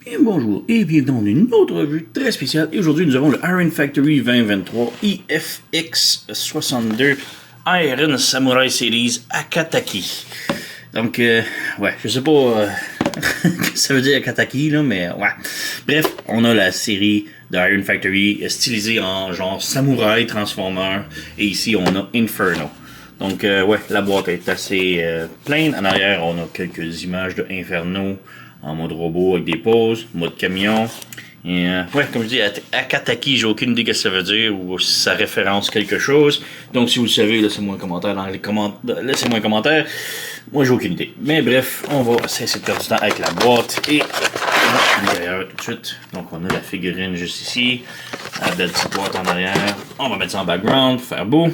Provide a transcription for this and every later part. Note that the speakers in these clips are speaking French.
Et bonjour et bienvenue dans une autre revue très spéciale. Et aujourd'hui, nous avons le Iron Factory 2023 IFX62 Iron Samurai Series Akataki. Donc, ouais, je sais pas ce que ça veut dire Akataki, là, mais ouais. Bref, on a la série de Iron Factory stylisée en genre samouraï transformeur. Et ici, on a Inferno. Donc, ouais, la boîte est assez pleine. En arrière, on a quelques images de Inferno en mode robot avec des pauses, mode camion. Et, ouais, comme je dis, Akataki, j'ai aucune idée de ce que ça veut dire ou si ça référence quelque chose. Donc, si vous le savez, laissez-moi un commentaire dans les commentaires. Laissez-moi un commentaire. Moi, j'ai aucune idée. Mais bref, on va cesser de perdre du temps avec la boîte et l'intérieur tout de suite. Donc, on a la figurine juste ici, la belle petite boîte en arrière. On va mettre ça en background pour faire beau.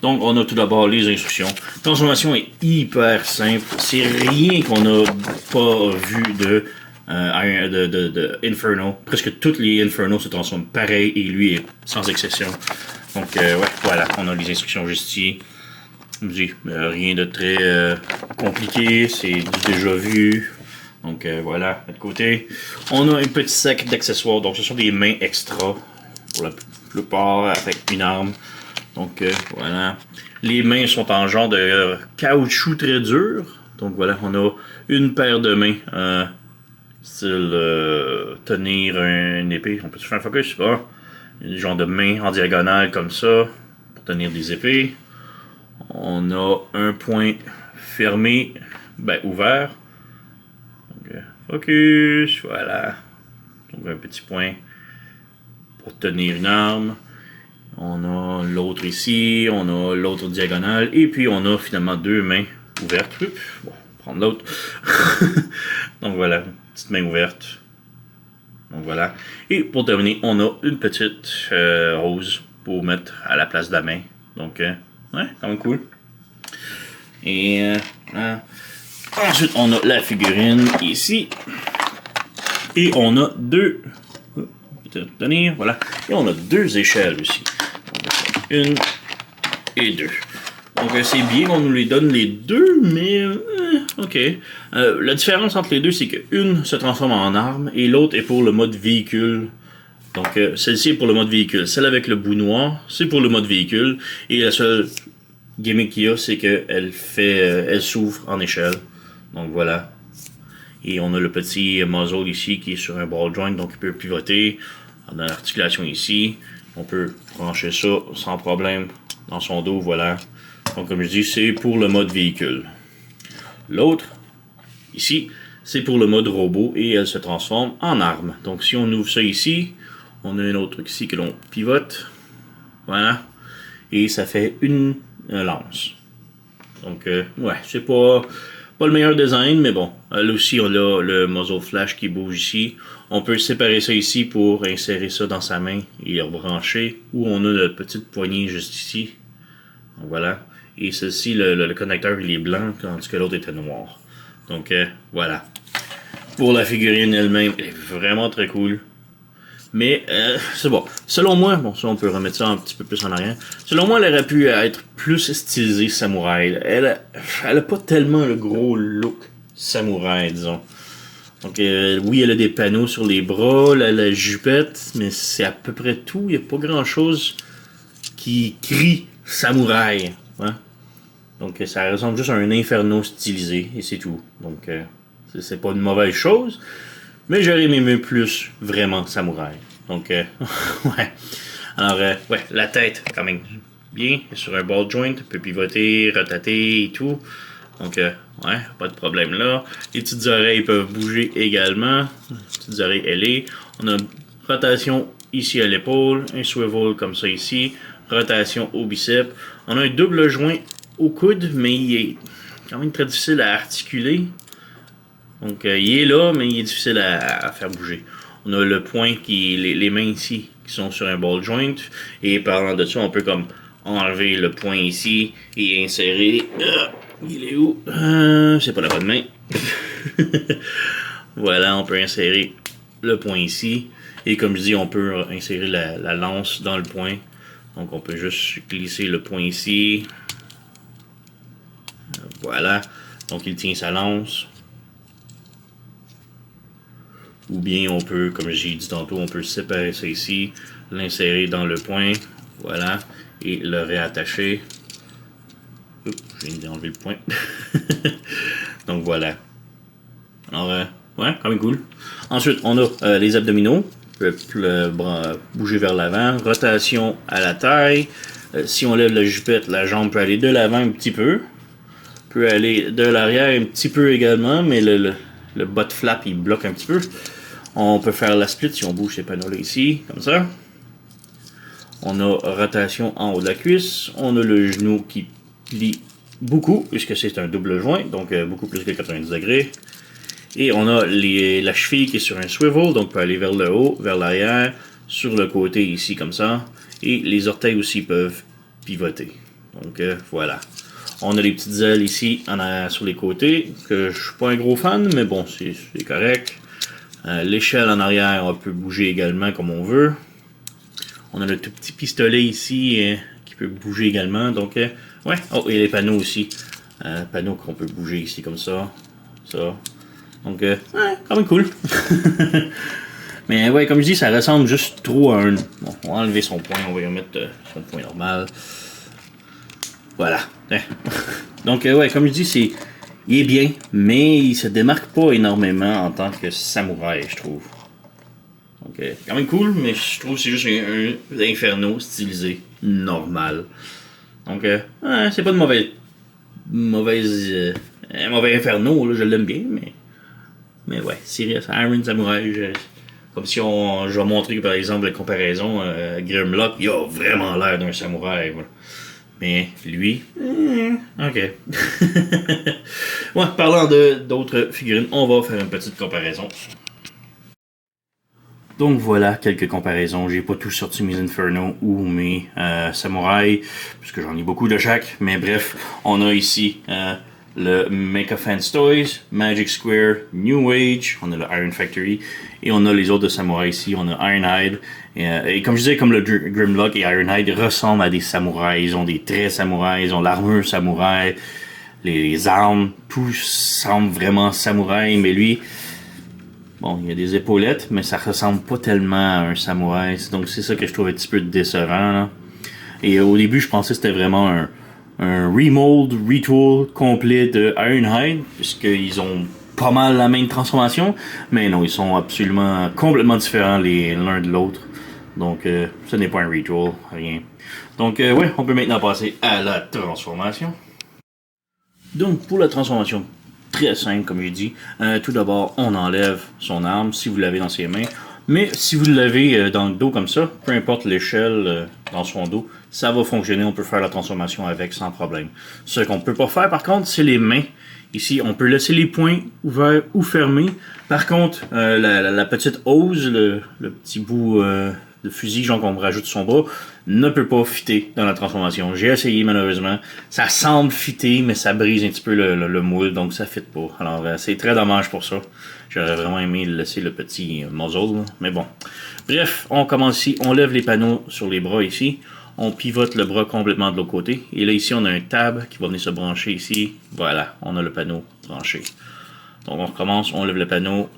Donc, on a tout d'abord les instructions. La transformation est hyper simple. C'est rien qu'on n'a pas vu de Inferno. Presque toutes les Inferno se transforment pareil et lui est sans exception. Donc, ouais, voilà, on a les instructions juste ici. Je me dis, rien de très compliqué, c'est du déjà vu. Donc, voilà, de côté. On a un petit sac d'accessoires. Donc, ce sont des mains extra pour la plupart avec une arme. Donc, voilà. Les mains sont en genre de caoutchouc très dur. Donc, voilà, on a une paire de mains. Style tenir une épée. On peut faire un focus, je sais pas. Un genre de main en diagonale comme ça. Pour tenir des épées. On a un point fermé. Ben, ouvert. Donc, focus. Voilà. Donc, un petit point pour tenir une arme. On a l'autre ici, on a l'autre diagonale, et puis on a finalement deux mains ouvertes. Bon, on va prendre l'autre. Donc voilà, petite main ouverte. Donc voilà. Et pour terminer, on a une petite rose pour mettre à la place de la main. Donc, ouais, quand même cool. Et ensuite, on a la figurine ici. Et on a deux. Tenir, voilà. Et on a deux échelles aussi. Une et deux. Donc c'est bien qu'on nous les donne les deux, mais ok. La différence entre les deux, c'est qu'une se transforme en arme et l'autre est pour le mode véhicule. Donc celle-ci est pour le mode véhicule. Celle avec le bout noir, c'est pour le mode véhicule. Et la seule gimmick qu'il y a, c'est qu'elle elle s'ouvre en échelle. Donc voilà. Et on a le petit muzzle ici qui est sur un ball joint, donc il peut pivoter. Dans l'articulation ici, on peut brancher ça sans problème dans son dos, voilà. Donc comme je dis, c'est pour le mode véhicule. L'autre, ici, c'est pour le mode robot et elle se transforme en arme. Donc si on ouvre ça ici, on a un autre truc ici que l'on pivote, voilà. Et ça fait une lance. Donc ouais, c'est pas le meilleur design, mais bon. Là aussi, on a le muzzle flash qui bouge ici. On peut séparer ça ici pour insérer ça dans sa main et le rebrancher. Ou on a notre petite poignée juste ici. Donc voilà. Et ceci, le connecteur, il est blanc, tandis que l'autre était noir. Donc voilà. Pour la figurine elle-même, elle est vraiment très cool. Mais c'est bon. Selon moi, bon, ça on peut remettre ça un petit peu plus en arrière. Selon moi, elle aurait pu être plus stylisée samouraï. Elle a pas tellement le gros look samouraï, disons. Donc oui, elle a des panneaux sur les bras, la jupette, mais c'est à peu près tout. Il n'y a pas grand-chose qui crie samouraï. Hein? Donc ça ressemble juste à un inferno stylisé, et c'est tout. Donc c'est pas une mauvaise chose. Mais j'aurais aimé plus vraiment samouraï. Donc, ouais. Alors, ouais, la tête, quand même, bien. Sur un ball joint, peut pivoter, rotater et tout. Donc, ouais, pas de problème là. Les petites oreilles peuvent bouger également. Les petites oreilles ailées. On a une rotation ici à l'épaule, un swivel comme ça ici, rotation au biceps. On a un double joint au coude, mais il est quand même très difficile à articuler. Donc, il est là, mais il est difficile à faire bouger. On a le point les mains ici, qui sont sur un ball joint. Et parlant de ça, on peut comme enlever le point ici et insérer. Il est où? C'est pas la bonne main. Voilà, on peut insérer le point ici. Et comme je dis, on peut insérer la lance dans le point. Donc, on peut juste glisser le point ici. Voilà. Donc, il tient sa lance. ou bien on peut, comme j'ai dit tantôt, on peut séparer ça ici, l'insérer dans le point, voilà, et le réattacher. Oups, je viens d'enlever le point. Donc voilà. Alors, ouais, quand même cool. Ensuite, on a les abdominaux. Le bras bouger vers l'avant. Rotation à la taille. Si on lève la jupette, la jambe peut aller de l'avant un petit peu. Peut aller de l'arrière un petit peu également, mais le butt flap, il bloque un petit peu. On peut faire la split si on bouge ces panneaux-là ici, comme ça. On a rotation en haut de la cuisse. On a le genou qui plie beaucoup, puisque c'est un double joint, donc beaucoup plus que 90 degrés. Et on a la cheville qui est sur un swivel, donc peut aller vers le haut, vers l'arrière, sur le côté ici, comme ça. Et les orteils aussi peuvent pivoter. Donc voilà. On a les petites ailes ici en arrière sur les côtés, que je suis pas un gros fan, mais bon, c'est correct. L'échelle en arrière, on peut bouger également comme on veut. On a le tout petit pistolet ici qui peut bouger également. Donc, ouais. Oh, et les panneaux aussi. Panneaux qu'on peut bouger ici comme ça. Ça. Donc, ouais, quand même cool. Mais ouais, comme je dis, ça ressemble juste trop à un... Bon, on va enlever son point. On va y remettre son point normal. Voilà. Donc, ouais, comme je dis, il est bien, mais il se démarque pas énormément en tant que samouraï, je trouve. Donc, quand même cool, mais je trouve que c'est juste un inferno stylisé, normal. Donc, c'est pas de mauvais inferno, là, je l'aime bien, mais ouais, Serious Iron Samurai, comme si je vais montrer par exemple la comparaison, Grimlock, il a vraiment l'air d'un samouraï, voilà. Mais lui, ok. Ouais, parlant d'autres figurines, on va faire une petite comparaison. Donc voilà quelques comparaisons. J'ai pas tous sorti mes Inferno ou mes samouraïs, puisque j'en ai beaucoup de chaque. Mais bref, on a ici le Mecha Fans Toys, Magic Square, New Age, on a le Iron Factory, et on a les autres de samouraïs ici, on a Ironhide. Et comme je disais, comme le Grimlock et Ironhide ressemblent à des samouraïs, ils ont des traits samouraïs, ils ont l'armure samouraï, les armes, tout semble vraiment samouraï, mais lui... Bon, il y a des épaulettes, mais ça ressemble pas tellement à un samouraï. Donc c'est ça que je trouve un petit peu décevant, là. Et au début, je pensais que c'était vraiment un remold, retool complet de Ironhide, puisqu'ils ont pas mal la même transformation. Mais non, ils sont absolument complètement différents l'un de l'autre. Donc ce n'est pas un retool, rien. Donc ouais, on peut maintenant passer à la transformation. Donc pour la transformation, très simple, comme j'ai dit. Tout d'abord, on enlève son arme si vous l'avez dans ses mains. Mais si vous l'avez dans le dos comme ça, peu importe l'échelle dans son dos, ça va fonctionner. On peut faire la transformation avec sans problème. Ce qu'on ne peut pas faire, par contre, c'est les mains. Ici, on peut laisser les poings ouverts ou fermés. Par contre, la petite hose, le petit bout de fusil genre qu'on rajoute sur son bras, ne peut pas fitter dans la transformation. J'ai essayé malheureusement. Ça semble fitter, mais ça brise un petit peu le moule, donc ça fit pas. Alors c'est très dommage pour ça. J'aurais vraiment aimé laisser le petit muzzle, là. Mais bon. Bref, on commence ici, on lève les panneaux sur les bras ici. On pivote le bras complètement de l'autre côté. Et là ici on a un tab qui va venir se brancher ici. Voilà, on a le panneau branché. Donc on recommence, on lève le panneau,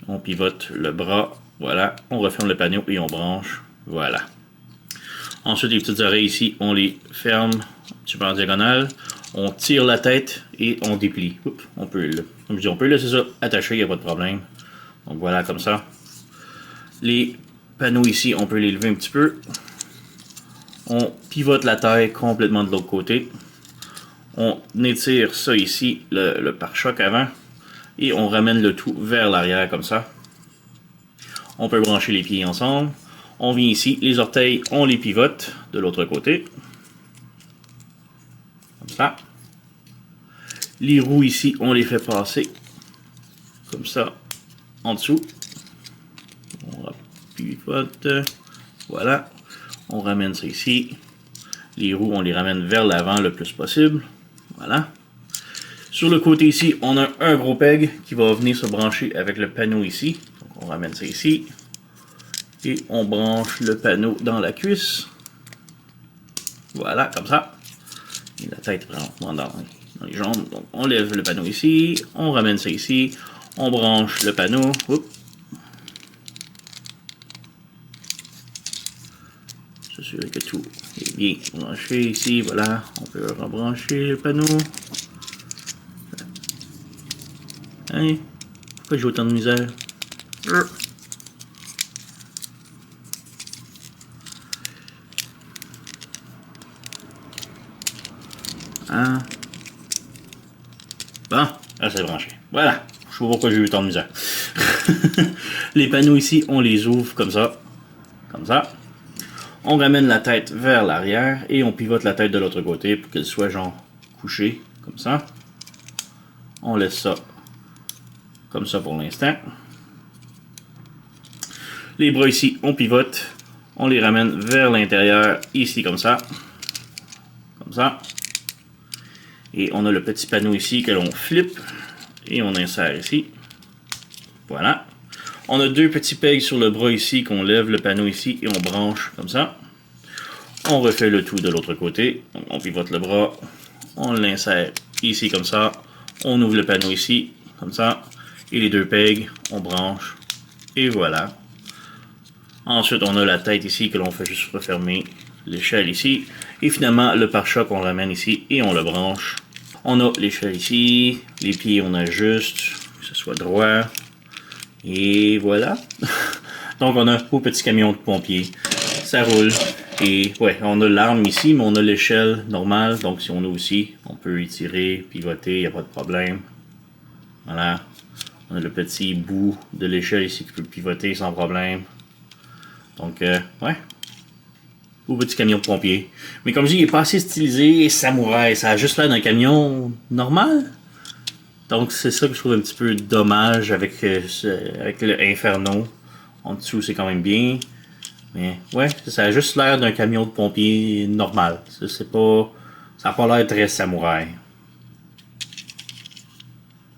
on pivote le bras. Voilà, on referme le panneau et on branche. Voilà. Ensuite, les petites oreilles ici, on les ferme un petit peu en diagonale. On tire la tête et on déplie. Oups, comme je dis, on peut laisser ça attaché, il n'y a pas de problème. Donc voilà, comme ça. Les panneaux ici, on peut les lever un petit peu. On pivote la taille complètement de l'autre côté. On étire ça ici, le pare-choc avant. Et on ramène le tout vers l'arrière comme ça. On peut brancher les pieds ensemble. On vient ici, les orteils, on les pivote de l'autre côté. Comme ça. Les roues ici, on les fait passer. Comme ça, en dessous. On pivote. Voilà. On ramène ça ici. Les roues, on les ramène vers l'avant le plus possible. Voilà. Sur le côté ici, on a un gros peg qui va venir se brancher avec le panneau ici. Donc on ramène ça ici. Et on branche le panneau dans la cuisse. Voilà, comme ça. Et la tête vraiment dans les jambes. Donc on lève le panneau ici. On ramène ça ici. On branche le panneau. Oups. s'assurer que tout est bien branché ici. Voilà, on peut rebrancher le panneau. Hein? Pourquoi j'ai autant de misère? Hein? Bon, là c'est branché. Voilà. Je sais pas pourquoi j'ai eu autant de misère. Les panneaux ici, on les ouvre comme ça. Comme ça. On ramène la tête vers l'arrière et on pivote la tête de l'autre côté pour qu'elle soit genre couchée. Comme ça. On laisse ça comme ça pour l'instant. Les bras ici, on pivote. On les ramène vers l'intérieur ici comme ça. Comme ça. Et on a le petit panneau ici que l'on flippe. Et on insère ici. Voilà. On a deux petits pegs sur le bras ici qu'on lève le panneau ici et on branche comme ça. On refait le tout de l'autre côté. Donc on pivote le bras. On l'insère ici comme ça. On ouvre le panneau ici comme ça. Et les deux pegs, on branche. Et voilà. Ensuite, on a la tête ici que l'on fait juste refermer. L'échelle ici. Et finalement, le pare-choc, on le ramène ici et on le branche. On a l'échelle ici, les pieds on ajuste, que ce soit droit, et voilà. Donc on a au petit camion de pompier, ça roule, et ouais, on a l'arme ici, mais on a l'échelle normale, donc si on a aussi, on peut étirer, pivoter, il n'y a pas de problème. Voilà, on a le petit bout de l'échelle ici qui peut pivoter sans problème. Donc ouais. Au petit camion de pompier. Mais comme je dis, il est pas assez stylisé et samouraï. Ça a juste l'air d'un camion normal. Donc c'est ça que je trouve un petit peu dommage avec le Inferno. En dessous, c'est quand même bien. Mais ouais, ça a juste l'air d'un camion de pompier normal. Ça n'a pas l'air très samouraï.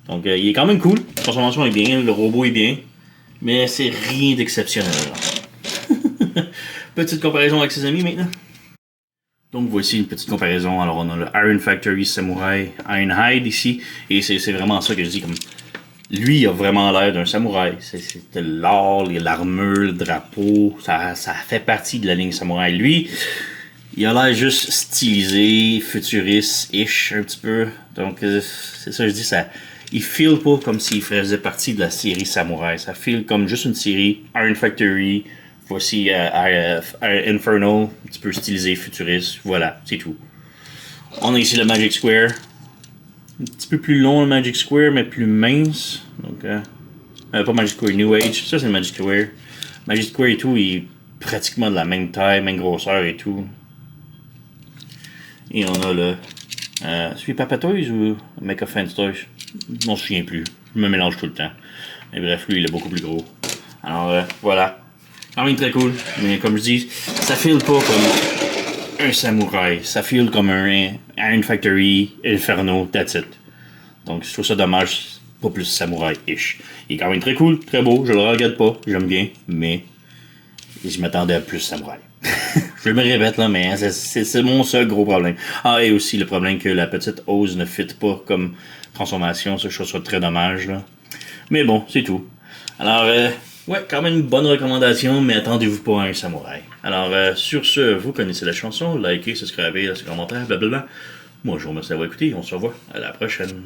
Donc il est quand même cool. La transformation est bien, le robot est bien. Mais c'est rien d'exceptionnel. Petite comparaison avec ses amis maintenant. Donc voici une petite comparaison. Alors on a le Iron Factory Samurai Ironhide ici. Et c'est vraiment ça que je dis comme... Lui il a vraiment l'air d'un samouraï. C'est l'or, l'armure, le drapeau. Ça fait partie de la ligne samouraï. Lui, il a l'air juste stylisé, futuriste-ish un petit peu. Donc c'est ça que je dis. Il feel pas comme s'il faisait partie de la série samouraï. Ça feel comme juste une série Iron Factory. Voici Inferno, un petit peu stylisé, futuriste, voilà, c'est tout. On a ici le Magic Square, un petit peu plus long le Magic Square, mais plus mince. Donc, pas Magic Square, New Age, ça c'est le Magic Square. Magic Square et tout, il est pratiquement de la même taille, même grosseur et tout. Et on a le... celui Papa Toys ou Mecha Fans Toys? Je m'en souviens plus, je me mélange tout le temps. Mais bref, lui il est beaucoup plus gros. Alors voilà. Quand même très cool, mais comme je dis, ça feel pas comme un samouraï, ça feel comme un Iron Factory, Inferno, that's it. Donc je trouve ça dommage, pas plus samouraï-ish. Il est quand même très cool, très beau, je le regarde pas, j'aime bien, mais je m'attendais à plus samouraï. Je me répète là, mais c'est mon seul gros problème. Ah, et aussi le problème que la petite hose ne fit pas comme transformation, ça je trouve ça très dommage là. Mais bon, c'est tout. Alors, ouais, quand même une bonne recommandation, mais attendez-vous pas à un samouraï. Alors, sur ce, vous connaissez la chanson, likez, subscribez, laissez un commentaire, blablabla. Moi, je vous remercie d'avoir écouté, on se revoit à la prochaine.